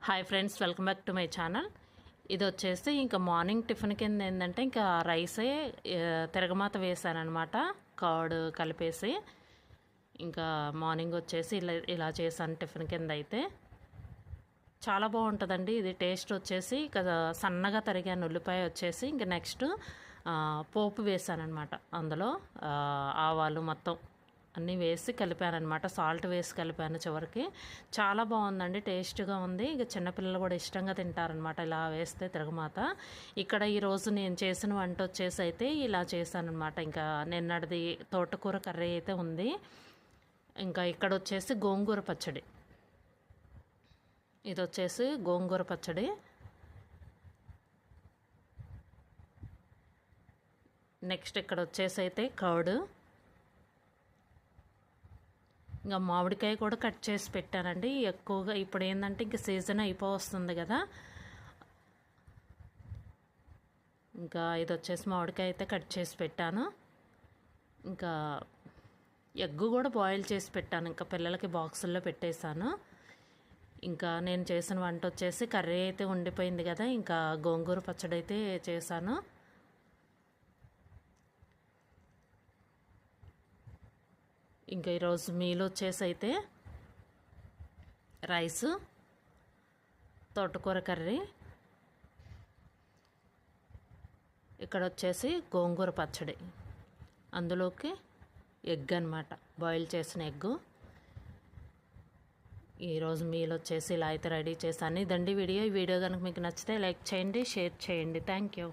Hi friends, welcome back to my channel. ఇది వచ్చేసి ఇంకా మార్నింగ్ టిఫిన్ కింద ఏంటంటే ఇంకా రైసే తిరగమాత వేసానమాట, కర్డ్ కలిపేసి. ఇంకా మార్నింగ్ వచ్చేసి ఇలా చేశాను టిఫిన్ కింద. అయితే చాలా బాగుంటుందండి ఇది. టేస్ట్ వచ్చేసి ఇక సన్నగా తరిగాను ఉల్లిపాయ వచ్చేసి. ఇంకా నెక్స్ట్ పోపు వేసానమాట. అందులో ఆవాలు మొత్తం అన్నీ వేసి కలిపానమాట. సాల్ట్ వేసి కలిపాను చివరికి. చాలా బాగుందండి, టేస్ట్గా ఉంది. ఇక చిన్నపిల్లలు కూడా ఇష్టంగా తింటారనమాట ఇలా వేస్తే తిరగమాత. ఇక్కడ ఈరోజు నేను చేసిన వంట వచ్చేసి అయితే ఇలా చేశానమాట. ఇంకా నిన్నటిది తోటకూర కర్రీ అయితే ఉంది. ఇంకా ఇక్కడ వచ్చేసి గోంగూర పచ్చడి. ఇది వచ్చేసి గోంగూర పచ్చడి. నెక్స్ట్ ఇక్కడ వచ్చేసి అయితే కర్డ్. ఇంకా మామిడికాయ కూడా కట్ చేసి పెట్టానండి. ఎక్కువగా ఇప్పుడు ఏంటంటే ఇంక సీజన్ అయిపోతుంది కదా. ఇంకా ఇది వచ్చేసి మామిడికాయ అయితే కట్ చేసి పెట్టాను. ఇంకా ఎగ్గు కూడా బాయిల్ చేసి పెట్టాను. ఇంకా పిల్లలకి బాక్సుల్లో పెట్టేశాను. ఇంకా నేను చేసిన వంట వచ్చేసి కర్రీ అయితే ఉండిపోయింది కదా, ఇంకా గోంగూర పచ్చడి అయితే చేశాను. ఇంకా ఈరోజు మీల్ వచ్చేసి అయితే రైసు, తోటకూర కర్రీ, ఇక్కడ వచ్చేసి గోంగూర పచ్చడి, అందులోకి ఎగ్ అనమాట, బాయిల్ చేసిన ఎగ్గు. ఈరోజు మీల్ వచ్చేసి ఇలా అయితే రెడీ చేశాను. ఇదండి వీడియో. ఈ వీడియో కనుక మీకు నచ్చితే లైక్ చేయండి, షేర్ చేయండి. Thank you.